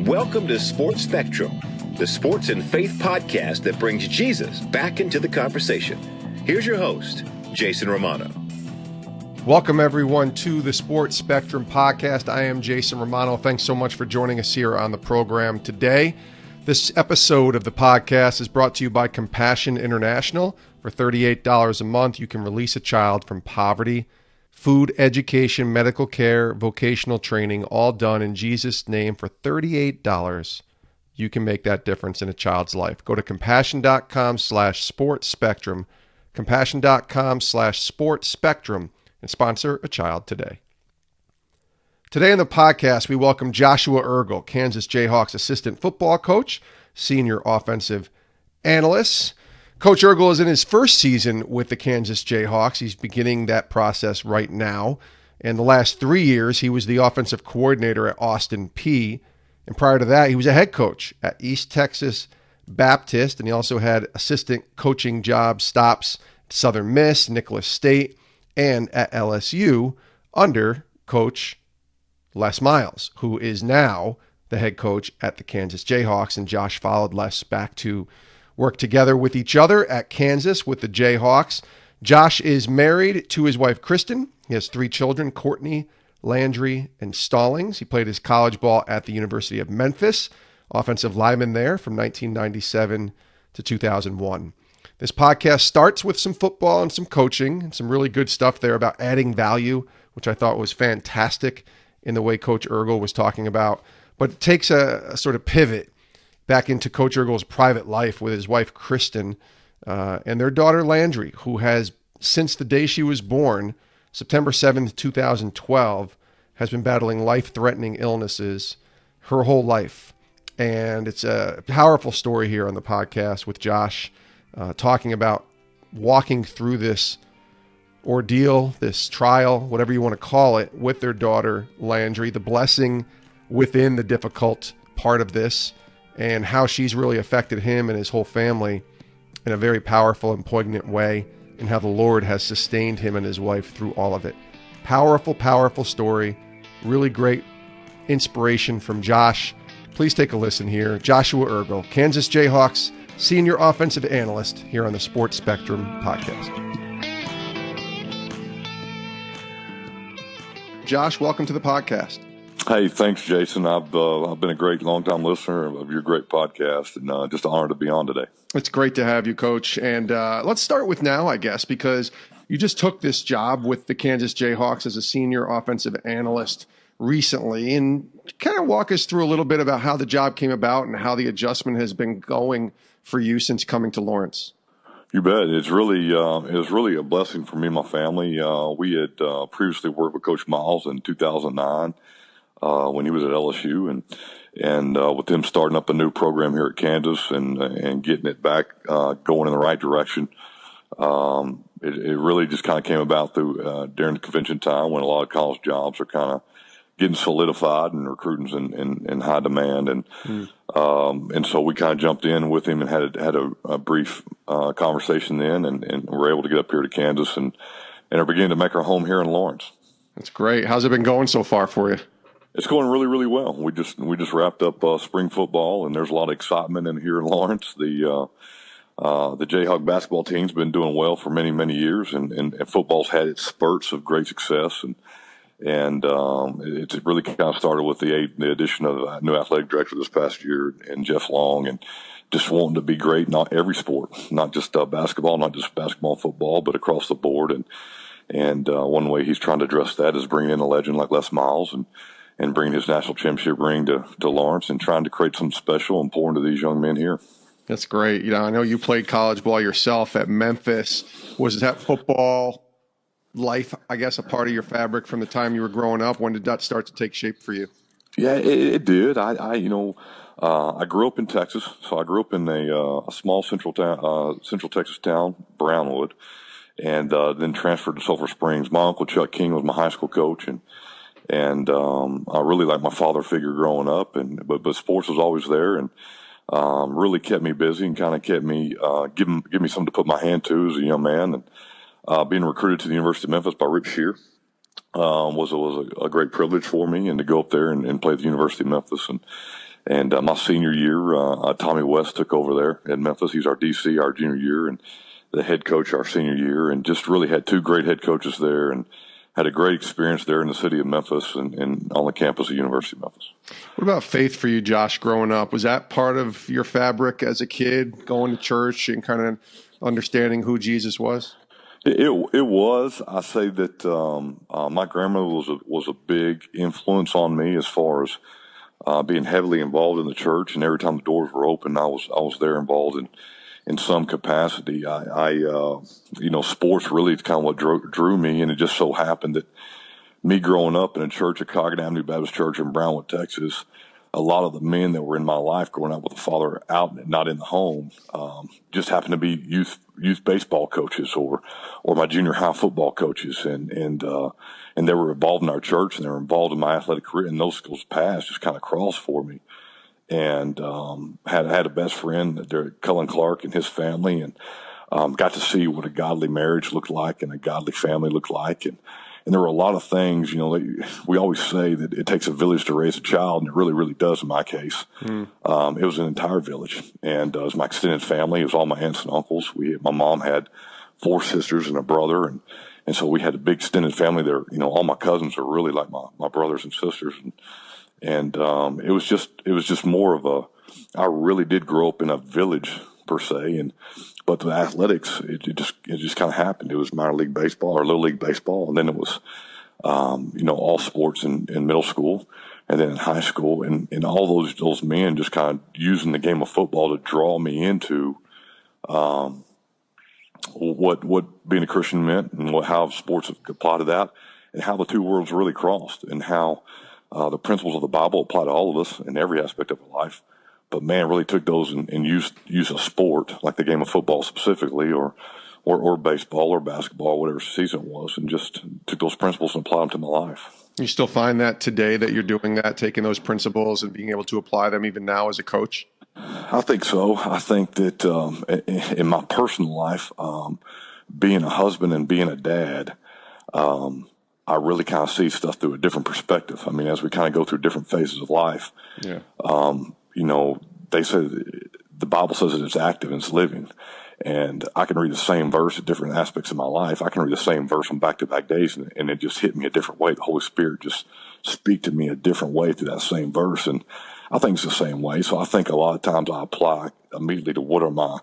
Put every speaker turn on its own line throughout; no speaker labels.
Welcome to Sports Spectrum, the sports and faith podcast that brings Jesus back into the conversation. Here's your host, Jason Romano.
Welcome, everyone, to the Sports Spectrum podcast. I am Jason Romano. Thanks so much for joining us here on the program today. This episode of the podcast is brought to you by Compassion International. For $38 a month, you can release a child from poverty. Food, education, medical care, vocational training, all done in Jesus' name for $38. You can make that difference in a child's life. Go to compassion.com/sportsspectrum, compassion.com/sportsspectrum, and sponsor a child today. Today on the podcast, we welcome Joshua Eargle, Kansas Jayhawks assistant football coach, senior offensive analyst. Coach Eargle is in his first season with the Kansas Jayhawks. He's beginning that process right now. And the last 3 years, he was the offensive coordinator at Austin Peay. And prior to that, he was a head coach at East Texas Baptist. And he also had assistant coaching job stops at Southern Miss, Nicholls State, and at LSU under Coach Les Miles, who is now the head coach at the Kansas Jayhawks. And Josh followed Les back to work together with each other at Kansas with the Jayhawks. Josh is married to his wife, Kristen. He has 3 children, Courtney, Landry, and Stallings. He played his college ball at the University of Memphis, offensive lineman there from 1997 to 2001. This podcast starts with some football and some coaching and some really good stuff there about adding value, which I thought was fantastic in the way Coach Eargle was talking about. But it takes a sort of pivot back into Coach Eargle's private life with his wife, Kristen, and their daughter, Landry, who has, since the day she was born, September 7th, 2012, has been battling life-threatening illnesses her whole life. And it's a powerful story here on the podcast with Josh talking about walking through this ordeal, this trial, whatever you want to call it, with their daughter, Landry, the blessing within the difficult part of this, and how she's really affected him and his whole family in a very powerful and poignant way, and how the Lord has sustained him and his wife through all of it. Powerful, powerful story. Really great inspiration from Josh. Please take a listen here. Joshua Eargle, Kansas Jayhawks senior offensive analyst, here on the Sports Spectrum podcast. Josh, welcome to the podcast.
Hey, thanks, Jason. I've been a great long-time listener of your great podcast, and just an honor to be on today.
It's great to have you, Coach. And let's start with now, I guess, because you just took this job with the Kansas Jayhawks as a senior offensive analyst recently. And kind of walk us through a little bit about how the job came about and how the adjustment has been going for you since coming to Lawrence.
You bet. It was really a blessing for me and my family. We had previously worked with Coach Miles in 2009. When he was at LSU, and with him starting up a new program here at Kansas and getting it back going in the right direction, it really just kind of came about through during the convention time when a lot of college jobs are kind of getting solidified and recruiting's in high demand, and so we kind of jumped in with him and had a brief conversation then, and were able to get up here to Kansas and are beginning to make our home here in Lawrence.
That's great. How's it been going so far for you?
It's going really, really well. We just wrapped up spring football, and there's a lot of excitement in here in Lawrence. The Jayhawk basketball team's been doing well for many, many years, and football's had its spurts of great success, and it's really kind of started with the addition of a new athletic director this past year, and Jeff Long, and just wanting to be great, not every sport, not just basketball, not just basketball and football, but across the board. And one way he's trying to address that is bringing in a legend like Les Miles and bringing his national championship ring to Lawrence, and trying to create something special and important to these young men here.
That's great. You know, I know you played college ball yourself at Memphis. Was that football life, I guess, a part of your fabric from the time you were growing up? When did that start to take shape for you?
Yeah, it did. I grew up in Texas, so I grew up in a small central Texas town, Brownwood, and then transferred to Sulphur Springs. My uncle Chuck King was my high school coach, and I really liked my father figure growing up, but sports was always there, and really kept me busy and kind of kept me give me something to put my hand to as a young man. And being recruited to the University of Memphis by Rip Shear was a great privilege for me, and to go up there and play at the University of Memphis. And my senior year, Tommy West took over there in Memphis. He's our DC our junior year, and the head coach our senior year, and just really had two great head coaches there, and had a great experience there in the city of Memphis and on the campus of University of Memphis.
What about faith for you, Josh, growing up? Was that part of your fabric as a kid, going to church and kind of understanding who Jesus was?
It was. I say that my grandmother was a big influence on me as far as being heavily involved in the church, and every time the doors were open, I was there involved in some capacity. Sports really is kind of what drew me, and it just so happened that me growing up in a church at Coggin Avenue Baptist Church in Brownwood, Texas, a lot of the men that were in my life growing up with a father out and not in the home just happened to be youth baseball coaches or my junior high football coaches, and they were involved in our church, and they were involved in my athletic career, and those schools paths just kind of crossed for me. And had a best friend there, Cullen Clark, and his family, and got to see what a godly marriage looked like and a godly family looked like. And there were a lot of things, we always say that it takes a village to raise a child, and it really, really does in my case. It was an entire village, and it was my extended family. It was all my aunts and uncles. My mom had 4 sisters and a brother, and so we had a big extended family there. All my cousins are really like my brothers and sisters, and it was just more of I really did grow up in a village per se, but the athletics, it just kind of happened. It was minor league baseball or little league baseball, and then it was, all sports in middle school, and then in high school, and all those men just kind of using the game of football to draw me into, what being a Christian meant, and how sports apply to that, and how the two worlds really crossed, and how the principles of the Bible apply to all of us in every aspect of our life. But man, really took those and used a sport like the game of football specifically, or baseball or basketball, whatever season it was, and just took those principles and applied them to my life.
You still find that today, that you're doing that, taking those principles and being able to apply them even now as a coach?
I think so. I think that in my personal life, being a husband and being a dad, I really kind of see stuff through a different perspective. I mean, as we kind of go through different phases of life, they say the Bible says that it's active and it's living. And I can read the same verse at different aspects of my life. I can read the same verse on back-to-back days, and it just hit me a different way. The Holy Spirit just speak to me a different way through that same verse. And I think it's the same way. So I think a lot of times I apply immediately to what are my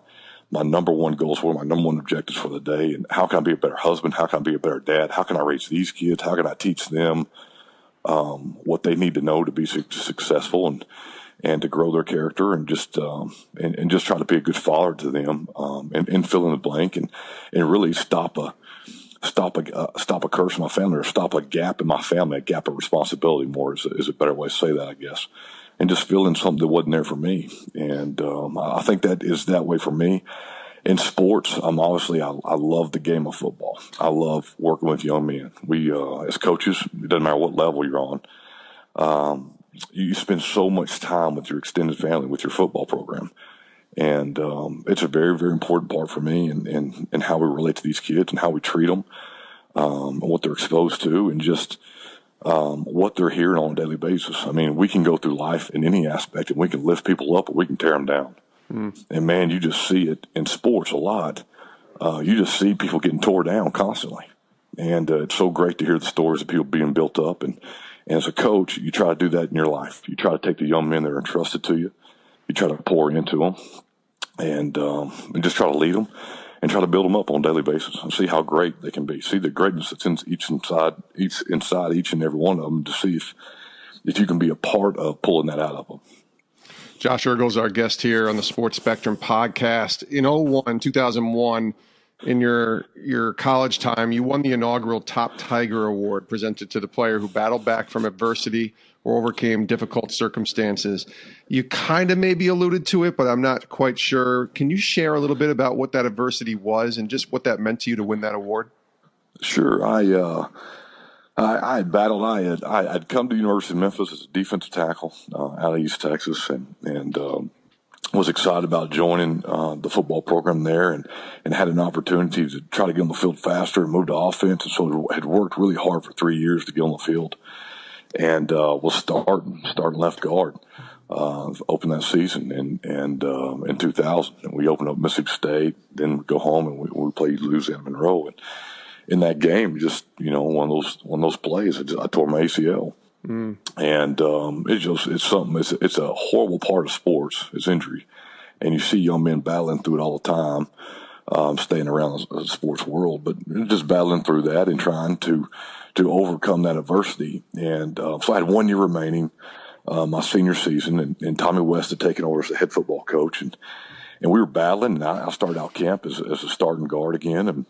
number one goals, what are my number one objectives for the day, and how can I be a better husband? How can I be a better dad? How can I raise these kids? How can I teach them what they need to know to be successful and to grow their character, and just and just try to be a good father to them, and fill in the blank, and really stop a curse in my family, or stop a gap in my family, a gap of responsibility more is a better way to say that, I guess, and just fill in something that wasn't there for me. And I think that is that way for me. In sports, I love the game of football. I love working with young men. We, as coaches, it doesn't matter what level you're on, you spend so much time with your extended family, with your football program. And it's a very, very important part for me, and how we relate to these kids and how we treat them, and what they're exposed to, and just what they're hearing on a daily basis. I mean, we can go through life in any aspect, and we can lift people up, or we can tear them down. And man, you just see it in sports a lot. You just see people getting tore down constantly. And it's so great to hear the stories of people being built up. And as a coach, you try to do that in your life. You try to take the young men that are entrusted to you. You try to pour into them, and just try to lead them and try to build them up on a daily basis and see how great they can be. See the greatness that's inside each and every one of them, to see if you can be a part of pulling that out of them.
Josh Eargle is our guest here on the Sports Spectrum podcast. In 2001, in your college time, you won the inaugural Top Tiger Award, presented to the player who battled back from adversity or overcame difficult circumstances. You kind of maybe alluded to it, but I'm not quite sure. Can you share a little bit about what that adversity was and just what that meant to you to win that award? Sure.
I had battled. I'd come to the University of Memphis as a defensive tackle out of East Texas, and was excited about joining the football program there, and had an opportunity to try to get on the field faster and move to offense. And so had worked really hard for 3 years to get on the field, and was starting left guard. opened that season in 2000. And we opened up Mississippi State, then we go home and we played Louisiana Monroe. And in that game, just, one of those plays, I tore my ACL. And it's something. It's a horrible part of sports. It's injury, and you see young men battling through it all the time, staying around the sports world, but just battling through that and trying to overcome that adversity. And so I had 1 year remaining, my senior season, and Tommy West had taken over as the head football coach, and we were battling. And I started out camp as a starting guard again,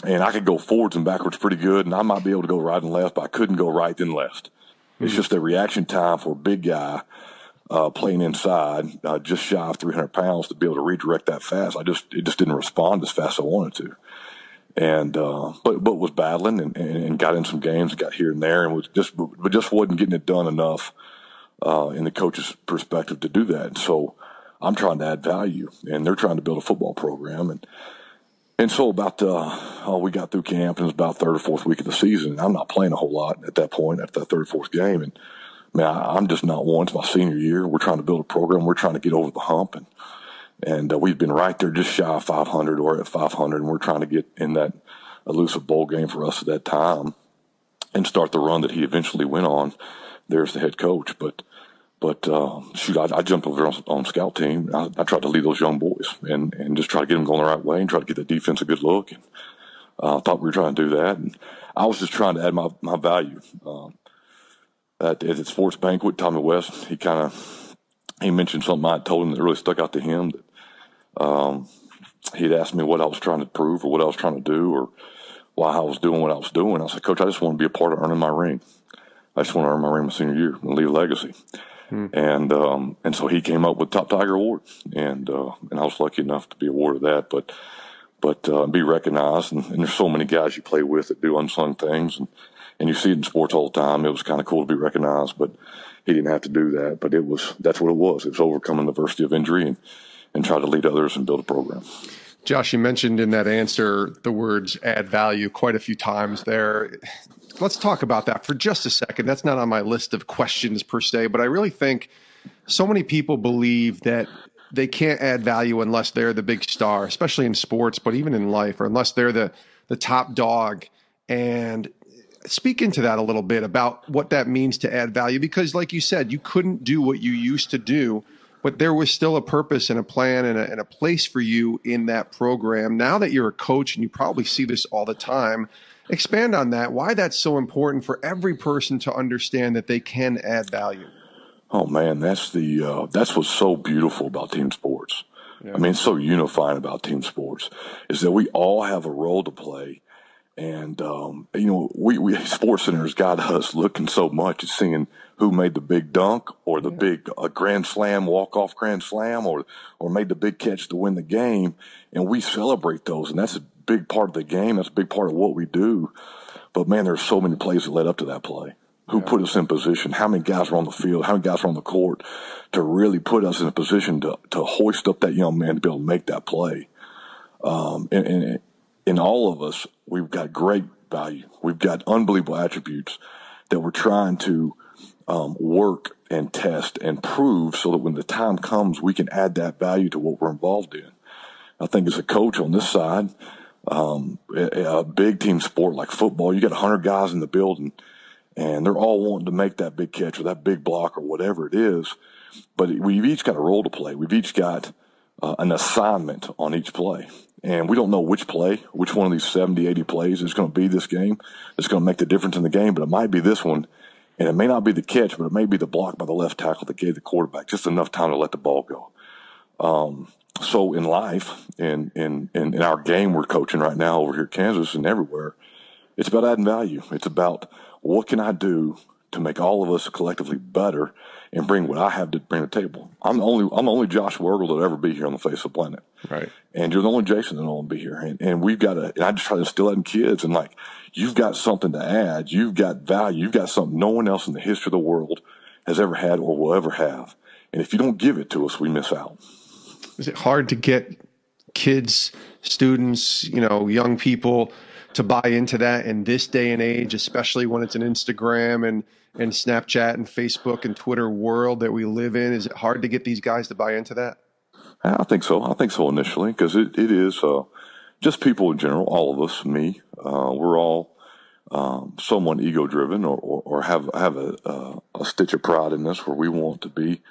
and I could go forwards and backwards pretty good, and I might be able to go right and left, but I couldn't go right then left. It's just a reaction time for a big guy playing inside, just shy of 300 pounds, to be able to redirect that fast. It just didn't respond as fast as I wanted to. And but was battling and got in some games, got here and there, and just wasn't getting it done enough in the coach's perspective to do that. And so I'm trying to add value, and they're trying to build a football program. And so about we got through camp, and it was about third or fourth week of the season. I'm not playing a whole lot at that point, after that third or fourth game. And man, I'm just not one. It's my senior year. We're trying to build a program. We're trying to get over the hump, and we've been right there, just shy of 500 or at 500, and we're trying to get in that elusive bowl game for us at that time and start the run that he eventually went on there as the head coach. But shoot, I jumped over on scout team. I tried to lead those young boys and just try to get them going the right way and try to get the defense a good look. And I thought we were trying to do that. And I was just trying to add my value. At the sports banquet, Tommy West, he mentioned something I told him that really stuck out to him. That he'd asked me what I was trying to prove or what I was trying to do or why I was doing what I was doing. I said, Coach, I just want to be a part of earning my ring. I just want to earn my ring my senior year and leave a legacy. And so he came up with Top Tiger Award, and I was lucky enough to be awarded that, but be recognized. And there's so many guys you play with that do unsung things, and you see it in sports all the time. It was kind of cool to be recognized, but he didn't have to do that. But that's what it was. It was overcoming the adversity of injury and try to lead others and build a program.
Josh, you mentioned in that answer the words add value quite a few times there. Let's talk about that for just a second. That's not on my list of questions per se, but I really think so many people believe that they can't add value unless they're the big star, especially in sports, but even in life, or unless they're the top dog. And speak into that a little bit about what that means to add value, because like you said, you couldn't do what you used to do, but there was still a purpose and a plan and a place for you in that program. Now that you're a coach and you probably see this all the time, expand on that, why that's so important for every person to understand that they can add value.
Oh man, that's what's so beautiful about team sports. Yeah. I mean, it's so unifying about team sports is that we all have a role to play. And, we Sports Center's got us looking so much at seeing who made the big dunk or the big grand slam, walk-off grand slam, or made the big catch to win the game. And we celebrate those. And that's a big part of the game. That's a big part of what we do. But, man, there's so many plays that led up to that play. Who put us in position? How many guys were on the field? How many guys were on the court to really put us in a position to hoist up that young man to be able to make that play? And in all of us, we've got great value. We've got unbelievable attributes that we're trying to work and test and prove so that when the time comes, we can add that value to what we're involved in. I think as a coach on this side, a big team sport like football, you got 100 guys in the building, and they're all wanting to make that big catch or that big block or whatever it is. But we've each got a role to play. We've each got an assignment on each play. And we don't know which play, which one of these 70, 80 plays is going to be this game. It's going to make the difference in the game, but it might be this one. And it may not be the catch, but it may be the block by the left tackle that gave the quarterback just enough time to let the ball go. So in life, in our game we're coaching right now over here in Kansas and everywhere, it's about adding value. It's about what can I do to make all of us collectively better and bring what I have to bring to the table. I'm the only Joshua Eargle that'll ever be here on the face of the planet. Right. And you're the only Jason that'll be here. And we've got and I just try to instill that in kids. And you've got something to add. You've got value. You've got something no one else in the history of the world has ever had or will ever have. And if you don't give it to us, we miss out. Is
it hard to get kids, students, young people to buy into that in this day and age, especially when it's an Instagram and Snapchat and Facebook and Twitter world that we live in? Is it hard to get these guys to buy into that?
I think so. I think so initially, because it is just people in general, all of us, me, we're all somewhat ego-driven or have a stitch of pride in this where we want to be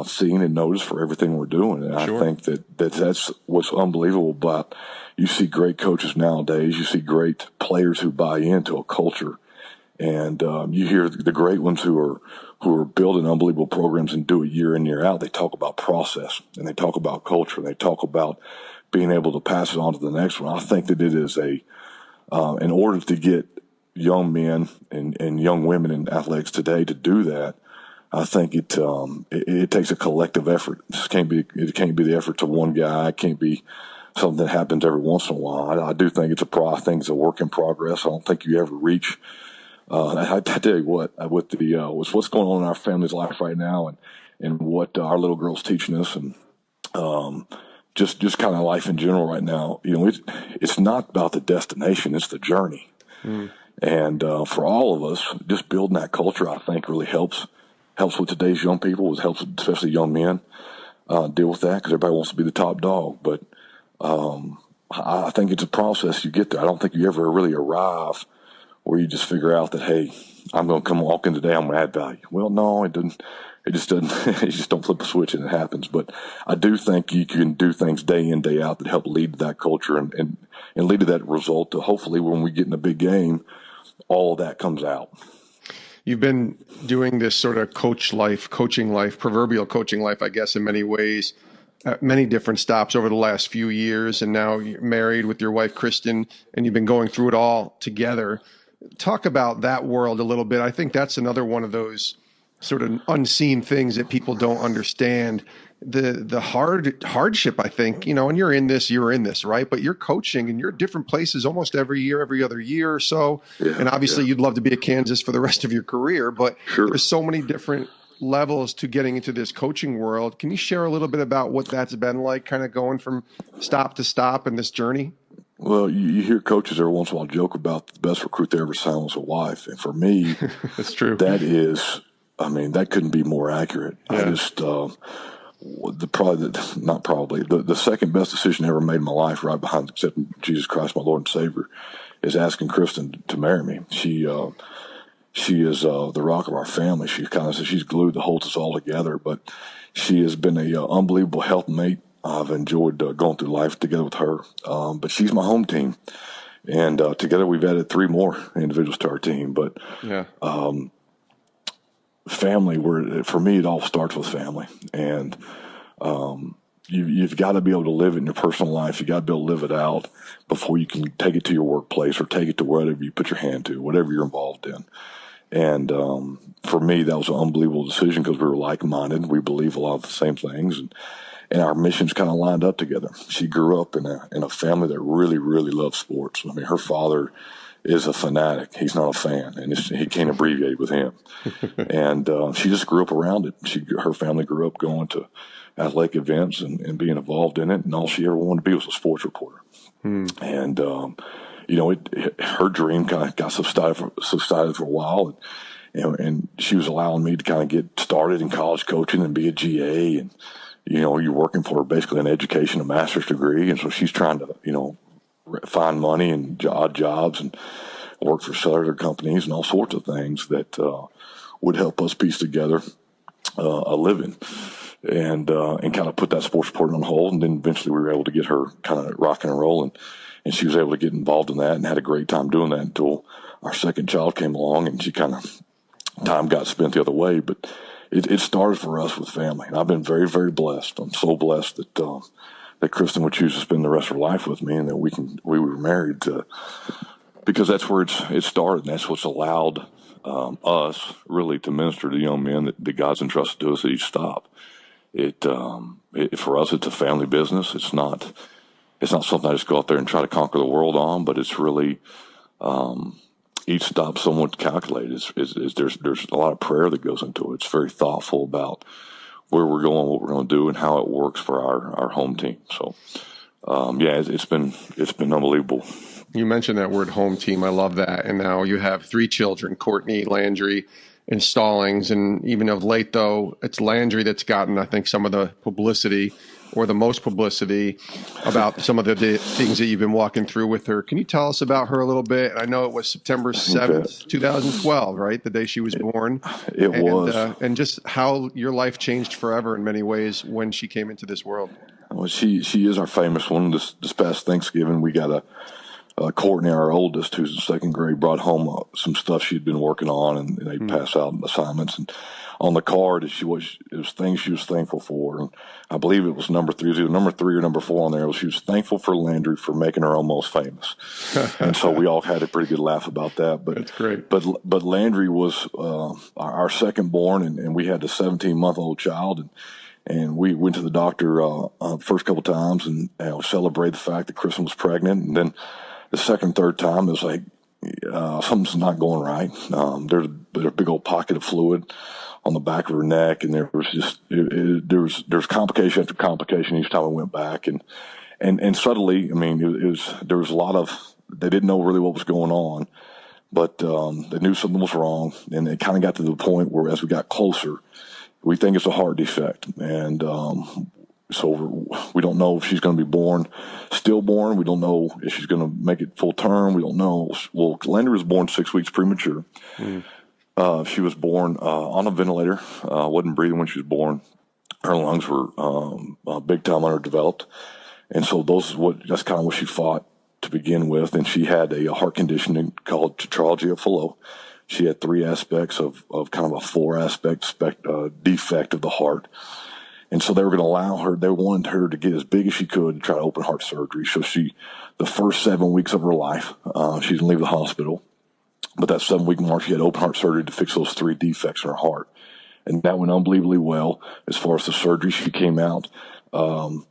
seen and noticed for everything we're doing. And
Sure.
I think that's what's unbelievable about, you see great coaches nowadays, you see great players who buy into a culture, and you hear the great ones who are building unbelievable programs and do it year in, year out. They talk about process, and they talk about culture, and they talk about being able to pass it on to the next one. I think that it is in order to get young men and young women in athletics today to do that, I think it takes a collective effort. It can't be the effort to one guy. It can't be something that happens every once in a while. I do think it's a work in progress. I don't think you ever reach. I tell you what, with what's going on in our family's life right now, and what our little girl's teaching us, and just kind of life in general right now. It's not about the destination; it's the journey. And for all of us, just building that culture, I think, really helps with today's young people. It helps, especially young men, deal with that, because everybody wants to be the top dog. But I think it's a process you get there. I don't think you ever really arrive where you just figure out that, hey, I'm going to come walk in today, I'm going to add value. Well, no, it doesn't. It just doesn't. You just don't flip a switch and it happens. But I do think you can do things day in, day out that help lead to that culture and lead to that result. To hopefully, when we get in a big game, all of that comes out.
You've been doing this sort of coaching life, proverbial coaching life, I guess, in many ways, at many different stops over the last few years. And now you're married with your wife, Kristen, and you've been going through it all together. Talk about that world a little bit. I think that's another one of those sort of unseen things that people don't understand. The hardship, I think, and you're in this, right? But you're coaching and you're at different places almost every year, every other year or so. Yeah, and obviously you'd love to be at Kansas for the rest of your career, but sure, there's so many different levels to getting into this coaching world. Can you share a little bit about what that's been like, kind of going from stop to stop in this journey?
Well, you hear coaches every once in a while joke about the best recruit they ever signed was a wife. And for me,
that's true.
That couldn't be more accurate. Yeah. I just, the second best decision I ever made in my life, right behind accepting Jesus Christ, my Lord and Savior, is asking Kristen to marry me. She is the rock of our family. She kind of says she's glue that holds us all together, but she has been a unbelievable helpmate. I've enjoyed going through life together with her, but she's my home team, and together we've added 3 more individuals to our team. But yeah. Family, for me, it all starts with family, and you've got to be able to live it in your personal life. You got to be able to live it out before you can take it to your workplace or take it to whatever you put your hand to, whatever you're involved in. And for me, that was an unbelievable decision because we were like-minded. We believe a lot of the same things, and our missions kind of lined up together. She grew up in a family that really, really loved sports. I mean, her father is a fanatic. He's not a fan, and he can't abbreviate with him. And she just grew up around it. Her family grew up going to athletic events and being involved in it, and all she ever wanted to be was a sports reporter. And her dream kind of got subsided for a while, and she was allowing me to kind of get started in college coaching and be a GA, and you're working for basically an education, a master's degree, and so she's trying to find money and odd jobs and work for cellular companies and all sorts of things that would help us piece together a living and kind of put that sports reporting on hold. And then eventually we were able to get her kind of rocking and rolling, and she was able to get involved in that and had a great time doing that until our second child came along, and she kind of time got spent the other way. But it started for us with family, and I've been very, very blessed. I'm so blessed that Kristen would choose to spend the rest of her life with me, and that we were married to, because that's where it started, and that's what's allowed us really to minister to young men that God's entrusted to us at each stop. For us, it's a family business. It's not something I just go out there and try to conquer the world on, but it's really each stop somewhat calculated. There's a lot of prayer that goes into it. It's very thoughtful about where we're going, what we're going to do, and how it works for our home team. So it's been unbelievable.
You mentioned that word home team. I love that. And now you have 3 children, Courtney, Landry, and Stallings. And even of late, though, it's Landry that's gotten, I think, some of the publicity or the most publicity about some of the things that you've been walking through with her. Can you tell us about her a little bit? I know it was September 7th, 2012, right? The day she was born.
It was.
And just how your life changed forever in many ways when she came into this world.
Well, she is our famous one. This past Thanksgiving, we got Courtney, our oldest, who's in 2nd grade, brought home some stuff she'd been working on, and they pass out assignments. And on the card, it was things she was thankful for. And I believe it was number 3. It was either number 3 or number 4 on there. She was thankful for Landry for making her almost famous. And so we all had a pretty good laugh about that. But
that's great.
But Landry was our second born, and we had a 17-month-old child. And we went to the doctor first couple times and celebrated the fact that Kristen was pregnant. And then the second, third time, it was like something's not going right. There's a big old pocket of fluid on the back of her neck, and there was just there was complication after complication each time I went back, and suddenly, I mean, there was a lot of, they didn't know really what was going on, but they knew something was wrong, and it kind of got to the point where as we got closer, we think it's a heart defect, and so we don't know if she's going to be stillborn. We don't know if she's going to make it full term. We don't know. Well, Landry was born 6 weeks premature. She was born on a ventilator, wasn't breathing when she was born. Her lungs were big time underdeveloped. And so that's kind of what she fought to begin with. And she had a heart condition called tetralogy of Fallot. She had 3 aspects of kind of a 4-aspect defect of the heart. And so they were going to allow her, they wanted her to get as big as she could to try to open heart surgery. So the first 7 weeks of her life, she didn't leave the hospital. But that 7-week mark, she had open heart surgery to fix those 3 defects in her heart. And that went unbelievably well as far as the surgery. She came out, and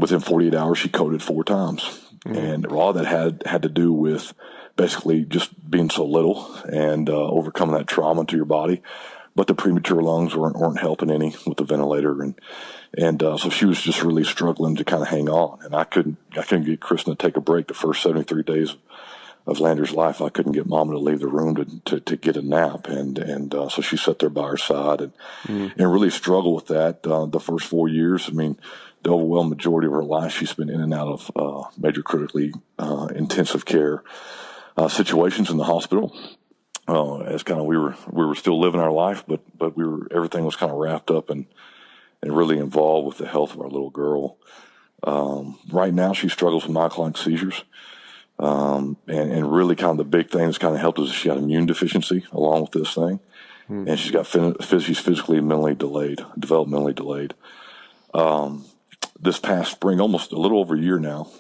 within 48 hours, she coded 4 times. And all that had to do with basically just being so little and overcoming that trauma to your body. But the premature lungs weren't helping any with the ventilator, and so she was just really struggling to kind of hang on. And I couldn't get Kristen to take a break the first 73 days of Landry's life. I couldn't get Mama to leave the room to get a nap, and so she sat there by her side and really struggled with that. The first 4 years, I mean, the overwhelming majority of her life, she's been in and out of major critically intensive care situations in the hospital. As kind of we were still living our life, but everything was kind of wrapped up and really involved with the health of our little girl. Right now, she struggles with myoclonic seizures, and really kind of the big thing that's kind of helped us is she had immune deficiency along with this thing, and she's got she's physically and mentally delayed, developmentally delayed. This past spring, almost a little over a year now.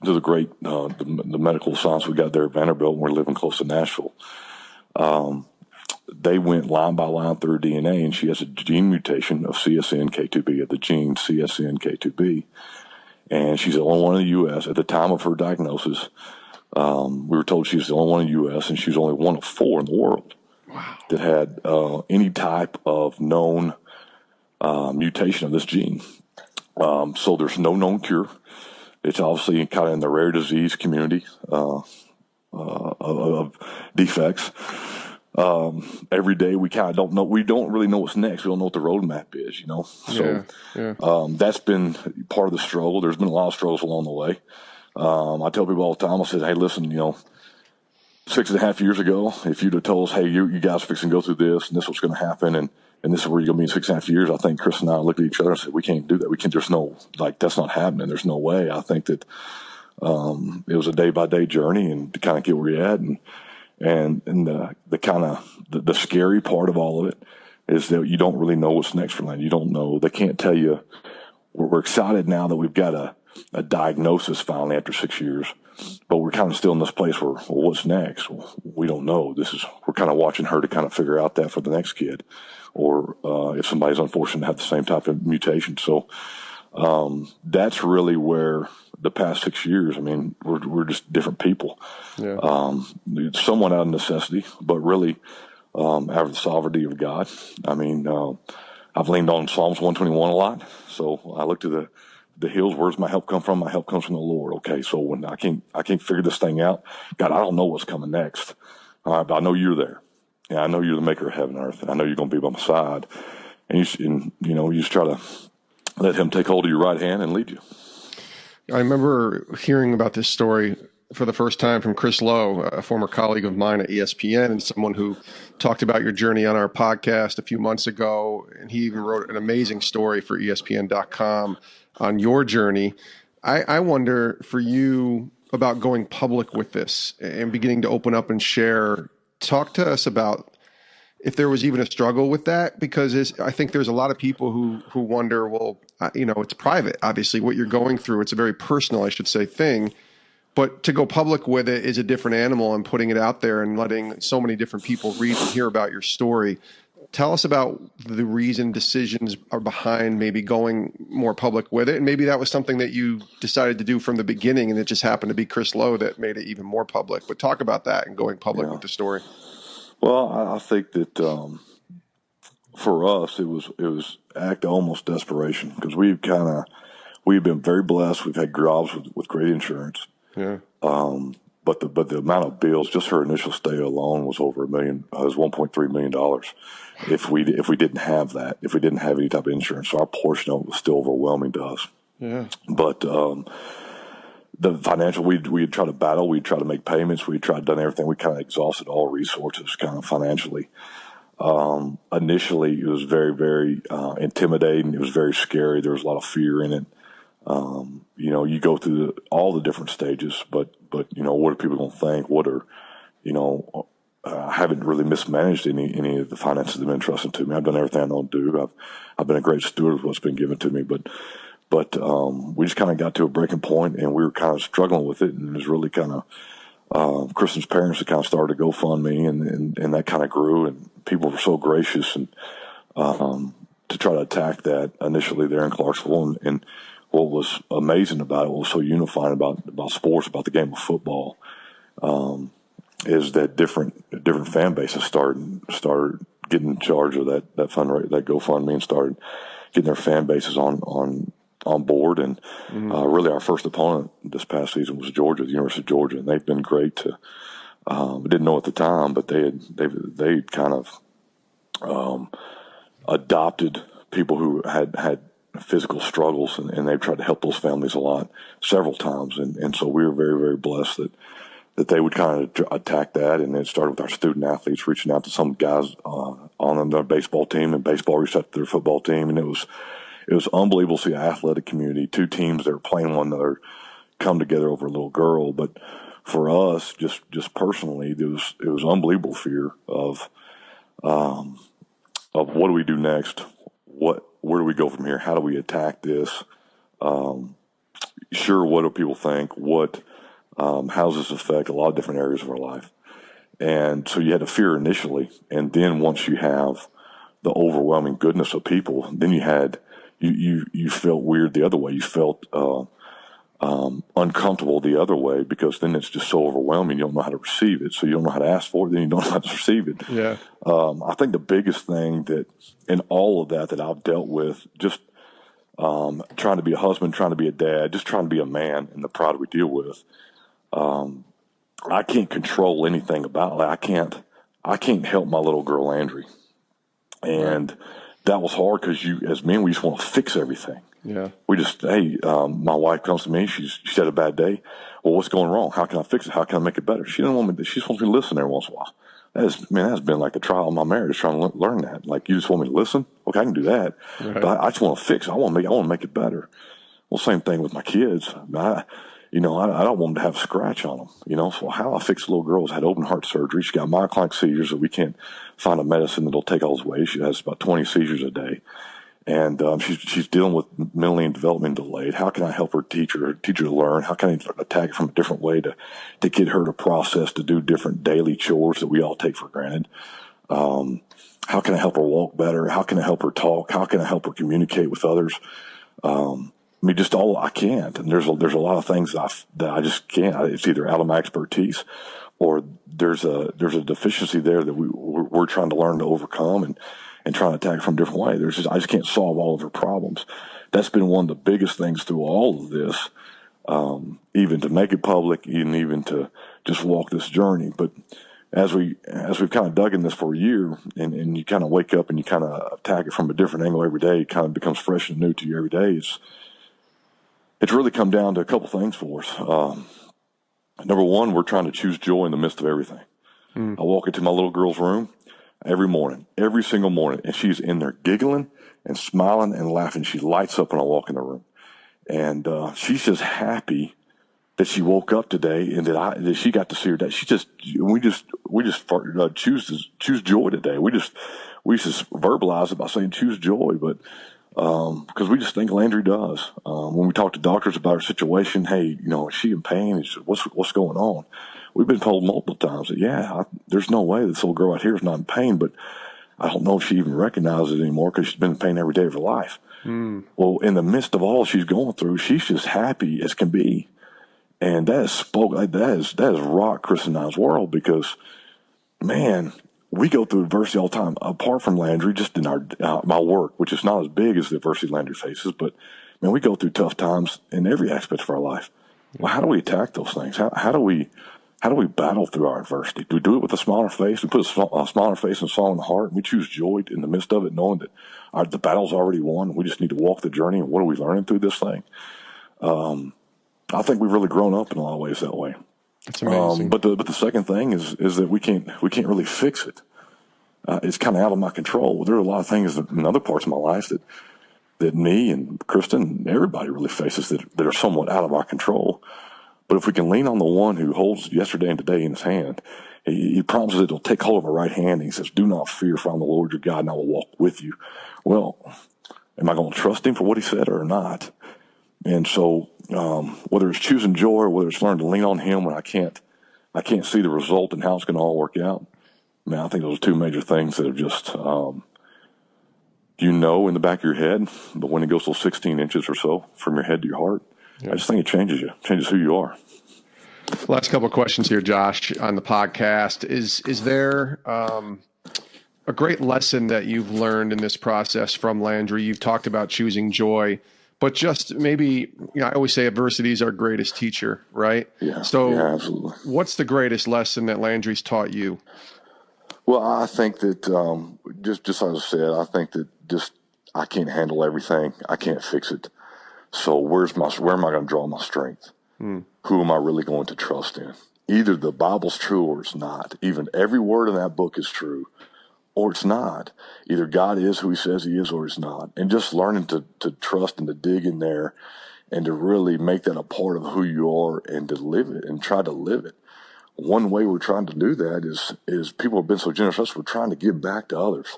To the great the medical science we got there at Vanderbilt, and we're living close to Nashville. They went line by line through her DNA, and she has a gene mutation of CSNK2B, of the gene CSNK2B. And she's the only one in the U.S. At the time of her diagnosis, we were told she was the only one in the U.S., and she was only one of 4 in the world that had any type of known mutation of this gene. So there's no known cure. It's obviously kind of in the rare disease community of defects. Every day we kind of don't know. We don't really know what's next. We don't know what the roadmap is, you know. So that's been part of the struggle. There's been a lot of struggles along the way. I tell people all the time, I said, hey, listen, 6.5 years ago, if you'd have told us, hey, you guys are fixing to go through this, and this is what's going to happen, and this is where you're going to be in 6.5 years, I think Chris and I looked at each other and said, we can't do that. We can't, there's no, that's not happening. There's no way. I think that it was a day-by-day journey, and to kind of get where you're at, and the kind of, the scary part of all of it is that you don't really know what's next for Landry. You don't know. They can't tell you. We're excited now that we've got a diagnosis finally after 6 years, but we're kind of still in this place where, well, what's next? Well, we don't know. We're kind of watching her to kind of figure out that for the next kid, or if somebody's unfortunate to have the same type of mutation. So that's really where the past 6 years, I mean, we're just different people. It's somewhat out of necessity, but really out of the sovereignty of God. I mean, I've leaned on Psalms 121 a lot. So I look to the the hills. Where's my help come from? My help comes from the Lord. Okay, so when I can't figure this thing out, God, I don't know what's coming next. All right, but I know you're there. Yeah, I know you're the maker of heaven and earth, and I know you're going to be by my side. And you just try to let him take hold of your right hand and lead you.
I remember hearing about this story for the first time from Chris Lowe, a former colleague of mine at ESPN and someone who talked about your journey on our podcast a few months ago. And he even wrote an amazing story for ESPN.com on your journey. I wonder for you about going public with this and beginning to open up and share. Talk to us about if there was even a struggle with that, because I think there's a lot of people who wonder, well, it's private, obviously, what you're going through. It's a very personal, I should say, thing. But to go public with it is a different animal, and putting it out there and letting so many different people read and hear about your story. Tell us about the reason decisions are behind maybe going more public with it. And maybe that was something that you decided to do from the beginning, and it just happened to be Chris Lowe that made it even more public. But talk about that and going public with the story.
Well, I think that for us, it was act of almost desperation, because we've been very blessed. We've had jobs with great insurance.
Yeah.
But the amount of bills, just her initial stay alone, was over $1 million. It was $1.3 million. If we didn't have that, if we didn't have any type of insurance, so our portion of it was still overwhelming to us.
Yeah.
But the financial, we'd try to battle, we'd try to make payments, we'd tried done everything. We kind of exhausted all resources, kind of financially. Initially, it was very, very intimidating. It was very scary. There was a lot of fear in it. You go through all the different stages, but what are people going to think? What are, I haven't really mismanaged any of the finances that have been entrusted to me. I've done everything I know to do. I've been a great steward of what's been given to me, but we just kind of got to a breaking point, and we were kind of struggling with it, and it was really kind of Kristen's parents had kind of started a GoFundMe, and that kind of grew, and people were so gracious and to try to attack that initially there in Clarksville, and what was amazing about it, what was so unifying about sports, about the game of football, is that different fan bases started getting in charge of that fundraiser, that GoFundMe, and started getting their fan bases on board. And really, our first opponent this past season was Georgia, the University of Georgia, and they've been great to. Didn't know at the time, but they kind of adopted people who had physical struggles, and they've tried to help those families a lot, several times. And so we were very, very blessed that they would kind of attack that. And it started with our student athletes reaching out to some guys on their baseball team, and baseball reached out to their football team. And it was unbelievable to see an athletic community, two teams that were playing one another, come together over a little girl. But for us, just personally, it was unbelievable fear of what do we do next? Where do we go from here? How do we attack this? Sure, what do people think? How does this affect a lot of different areas of our life? And so you had a fear initially, and then once you have the overwhelming goodness of people, then you felt weird the other way. You felt uncomfortable the other way, because then it's just so overwhelming. You don't know how to receive it. So you don't know how to ask for it, then you don't know how to receive it.
Yeah.
I think the biggest thing that in all of that I've dealt with, just trying to be a husband, trying to be a dad, just trying to be a man in the pride we deal with. I can't control anything about it. I can't help my little girl, Landry. And that was hard, because as men, we just want to fix everything.
Yeah. We
just, my wife comes to me, she's had a bad day. Well, what's going wrong? How can I fix it? How can I make it better? She doesn't want me. She just wants me to listen every once in a while. That's been like the trial of my marriage, trying to learn that. Like, you just want me to listen? Okay, I can do that. Right. But I just want to fix it. I want to make it better. Well, same thing with my kids. I don't want them to have a scratch on them, So how I fix the little girl is I had open heart surgery. She got myoclonic seizures that we can't find a medicine that'll take all those away. She has about 20 seizures a day. And she's dealing with mentally and development delayed. How can I help her teach her to learn? How can I attack it from a different way to get her to process, to do different daily chores that we all take for granted? How can I help her walk better? How can I help her talk? How can I help her communicate with others? Just all I can't. And there's a lot of things that I just can't. It's either out of my expertise, or there's a deficiency there that we're trying to learn to overcome and trying to attack it from a different way. I just can't solve all of her problems. that's been one of the biggest things through all of this, even to make it public and even to just walk this journey. But as we've kind of dug in this for a year, and you kind of wake up and you kind of attack it from a different angle every day, it kind of becomes fresh and new to you every day. It's really come down to a couple things for us. Number one, we're trying to choose joy in the midst of everything. I walk into my little girl's room every morning, every single morning, and she's in there giggling and smiling and laughing. She lights up when I walk in the room, and she's just happy that she woke up today and that she got to see her day. We just choose joy today. We just verbalize it by saying choose joy, but because we just think Landry does. When we talk to doctors about her situation, hey, is she in pain? What's going on? We've been told multiple times that there's no way this little girl out here is not in pain, but I don't know if she even recognizes it anymore because she's been in pain every day of her life. Well, in the midst of all she's going through, she's just happy as can be. And that has rocked Kristen and I's world because, man, we go through adversity all the time. Apart from Landry, just in my work, which is not as big as the adversity Landry faces, but man, we go through tough times in every aspect of our life. Well, how do we attack those things? How do we battle through our adversity? Do we do it with a smile on our face? We put a smile on our face and a smile in the heart, and we choose joy in the midst of it, knowing that the battle's already won. We just need to walk the journey. And what are we learning through this thing? I think we've really grown up in a lot of ways that way.
That's amazing.
But the second thing is that we can't really fix it. It's kind of out of my control. There are a lot of things in other parts of my life that me and Kristen and everybody really faces that are somewhat out of our control. But if we can lean on the one who holds yesterday and today in his hand, he promises that he'll take hold of our right hand. And he says, "Do not fear, for I'm the Lord your God, and I will walk with you." Well, am I going to trust him for what he said or not? And so, whether it's choosing joy or whether it's learning to lean on him when I can't see the result and how it's going to all work out, man, I think those are two major things that have just, in the back of your head, but when it goes to 16 inches or so from your head to your heart, I just think it changes who you are.
Last couple of questions here, Josh, on the podcast. Is there a great lesson that you've learned in this process from Landry? You've talked about choosing joy, but just maybe, I always say adversity is our greatest teacher, right?
Yeah.
So
yeah, absolutely.
What's the greatest lesson that Landry's taught you?
Well, I think that just as I said, I think that I can't handle everything. I can't fix it. So where am I going to draw my strength? Who am I really going to trust in? Either the Bible's true or it's not. Even every word in that book is true or it's not. Either God is who he says he is or he's not. And just learning to trust and to dig in there and to really make that a part of who you are and to live it and try to live it. One way we're trying to do that is people have been so generous to us, we're trying to give back to others.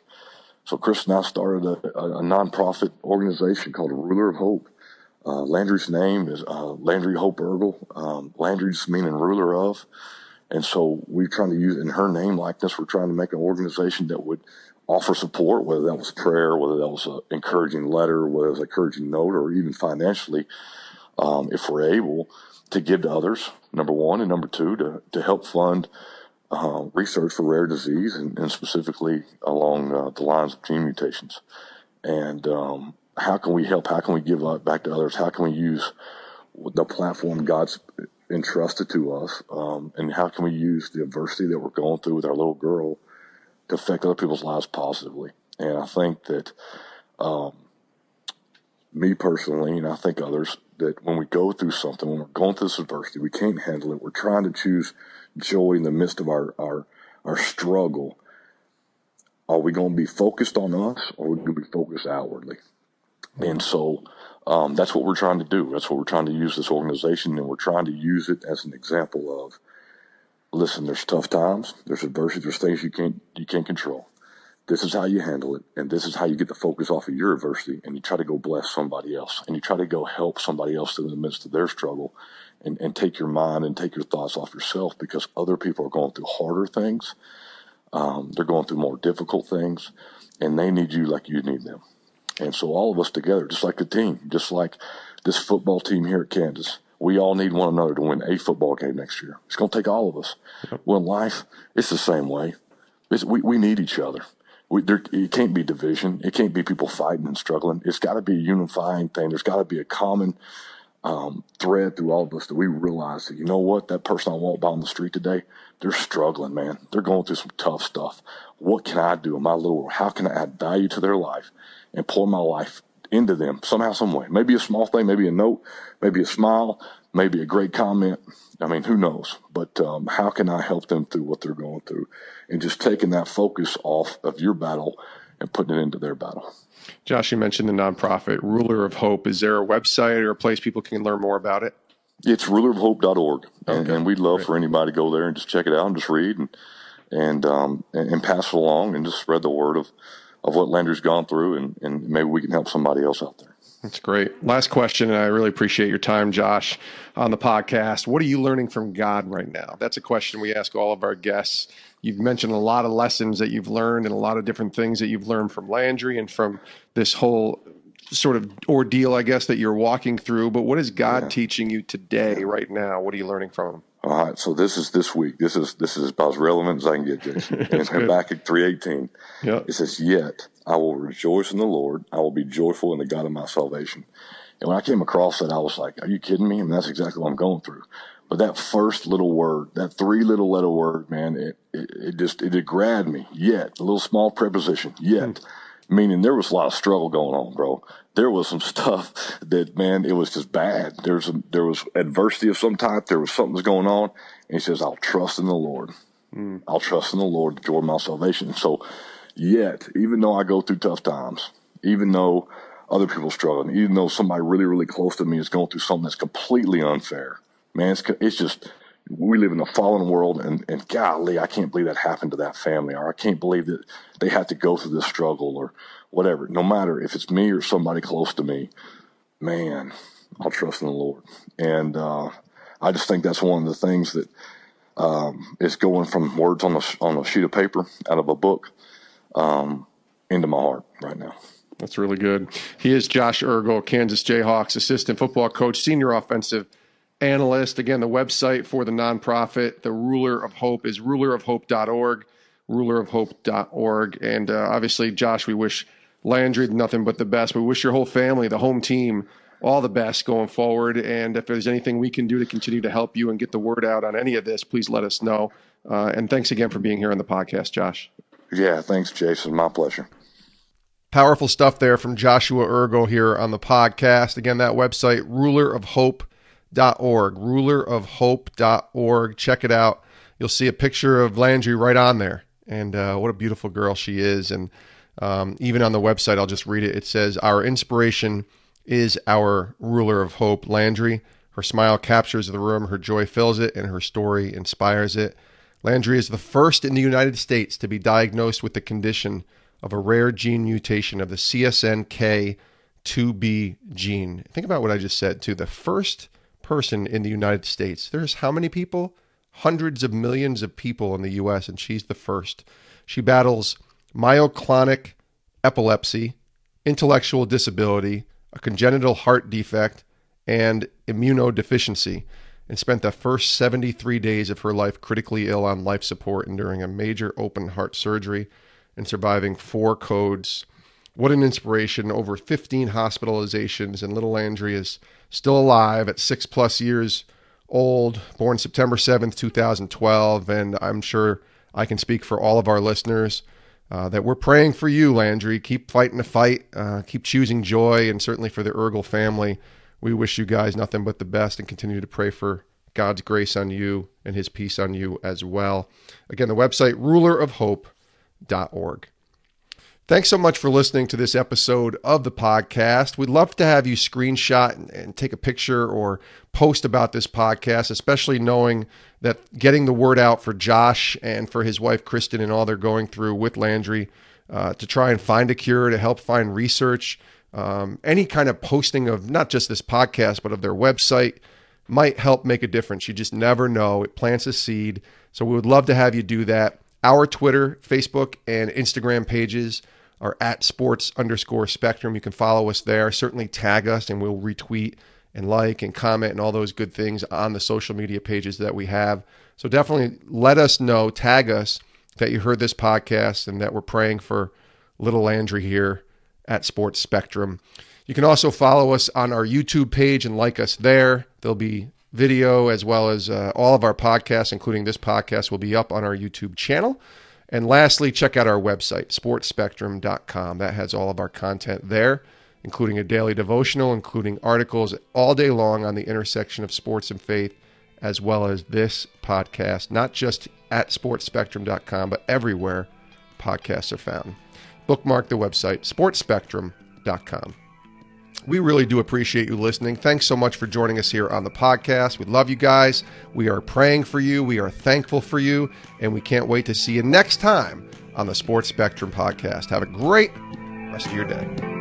So Chris and I started a nonprofit organization called Ruler of Hope. Landry's name is Landry Hope Eargle. Landry's meaning ruler of. And so we're trying to use, in her name likeness, we're trying to make an organization that would offer support, whether that was prayer, whether that was an encouraging letter, whether it was an encouraging note, or even financially, if we're able to give to others, number one, and number two, to help fund research for rare disease and specifically along the lines of gene mutations. And how can we help? How can we give back to others? How can we use the platform God's entrusted to us? And how can we use the adversity that we're going through with our little girl to affect other people's lives positively? And I think that me personally, and I think others, that when we go through something, when we're going through this adversity, we can't handle it. We're trying to choose joy in the midst of our struggle. Are we going to be focused on us, or are we going to be focused outwardly? And so that's what we're trying to do. That's what we're trying to use this organization, and we're trying to use it as an example of, listen, there's tough times, there's adversity, there's things you can't control. This is how you handle it, and this is how you get the focus off of your adversity, and you try to go bless somebody else, and you try to go help somebody else in the midst of their struggle, and take your mind and take your thoughts off yourself, because other people are going through harder things. They're going through more difficult things, and they need you like you need them. And so all of us together, just like a team, just like this football team here at Kansas, we all need one another to win a football game next year. It's going to take all of us. Well, in life, it's the same way. We need each other. it can't be division. It can't be people fighting and struggling. It's got to be a unifying thing. There's got to be a common thread through all of us that we realize that, you know what, that person I walked by on the street today, they're struggling, man. They're going through some tough stuff. What can I do in my little world? How can I add value to their life and pour my life into them somehow, some way? Maybe a small thing, maybe a note, maybe a smile, maybe a great comment. I mean, who knows? But how can I help them through what they're going through? And just taking that focus off of your battle and putting it into their battle.
Josh, you mentioned the nonprofit Ruler of Hope. Is there a website or a place people can learn more about it?
It's rulerofhope.org.
Okay.
And we'd love for anybody to go there and just check it out and just read and pass it along and just spread the word of what Landry's gone through, and maybe we can help somebody else out there.
That's great. Last question, and I really appreciate your time, Josh, on the podcast. What are you learning from God right now? That's a question we ask all of our guests. You've mentioned a lot of lessons that you've learned and a lot of different things that you've learned from Landry and from this whole sort of ordeal, I guess, that you're walking through. But what is God teaching you today, right now? What are you learning from him?
All right, so this is this week. This is about as relevant as I can get, Jason. And Habakkuk 3:18. Yep. It says, "Yet I will rejoice in the Lord. I will be joyful in the God of my salvation." And when I came across that, I was like, "Are you kidding me?" And that's exactly what I'm going through. But that first little word, that 3 letter word, man, it grabbed me. Yet, a little small preposition. Yet, meaning there was a lot of struggle going on, bro. There was some stuff that, man, it was just bad. There was adversity of some type. There was something that's going on. And he says, "I'll trust in the Lord. I'll trust in the Lord, the joy of my salvation." So, yet, even though I go through tough times, even though other people are struggling, even though somebody really, really close to me is going through something that's completely unfair, man, it's just, we live in a fallen world, and golly, I can't believe that happened to that family, or I can't believe that they had to go through this struggle, or whatever. No matter if it's me or somebody close to me, man, I'll trust in the Lord. And I just think that's one of the things that is going from words on a sheet of paper out of a book into my heart right now.
That's really good. He is Josh Eargle, Kansas Jayhawks assistant football coach, senior offensive analyst. Again, the website for the nonprofit, the Ruler of Hope, is rulerofhope.org, rulerofhope.org. And obviously, Josh, we wish Landry nothing but the best. We wish your whole family, the home team, all the best going forward. And if there's anything we can do to continue to help you and get the word out on any of this, please let us know. And thanks again for being here on the podcast, Josh.
Yeah, thanks, Jason. My pleasure.
Powerful stuff there from Joshua Eargle here on the podcast. Again, that website, rulerofhope.org, rulerofhope.org. Check it out. You'll see a picture of Landry right on there. And what a beautiful girl she is. And even on the website, I'll just read it. It says, "Our inspiration is our ruler of hope, Landry. Her smile captures the room, her joy fills it, and her story inspires it. Landry is the first in the United States to be diagnosed with the condition of a rare gene mutation of the CSNK2B gene." Think about what I just said, too. The first person in the United States. There's how many people? Hundreds of millions of people in the U.S., and she's the first. She battles myoclonic epilepsy, intellectual disability, a congenital heart defect, and immunodeficiency, and spent the first 73 days of her life critically ill on life support, enduring a major open heart surgery and surviving 4 codes. What an inspiration. Over 15 hospitalizations, and little Landry is still alive at 6+ years old, born September 7th, 2012. And I'm sure I can speak for all of our listeners that we're praying for you, Landry. Keep fighting the fight, keep choosing joy, and certainly for the Eargle family, we wish you guys nothing but the best and continue to pray for God's grace on you and his peace on you as well. Again, the website, rulerofhope.org. Thanks so much for listening to this episode of the podcast. We'd love to have you screenshot and take a picture or post about this podcast, especially knowing that getting the word out for Josh and for his wife, Kristen, and all they're going through with Landry to try and find a cure, to help find research, any kind of posting of not just this podcast, but of their website might help make a difference. You just never know. It plants a seed. So we would love to have you do that. Our Twitter, Facebook, and Instagram pages are at @sports_spectrum. You can follow us there. Certainly tag us, and we'll retweet and like and comment and all those good things on the social media pages that we have. So definitely let us know, tag us that you heard this podcast and that we're praying for little Landry here at Sports Spectrum. You can also follow us on our YouTube page and like us there. There'll be video as well as all of our podcasts, including this podcast, will be up on our YouTube channel. And lastly, check out our website, sportspectrum.com. That has all of our content there, including a daily devotional, including articles all day long on the intersection of sports and faith, as well as this podcast, not just at sportspectrum.com, but everywhere podcasts are found. Bookmark the website, sportspectrum.com. We really do appreciate you listening. Thanks so much for joining us here on the podcast. We love you guys. We are praying for you. We are thankful for you. And we can't wait to see you next time on the Sports Spectrum podcast. Have a great rest of your day.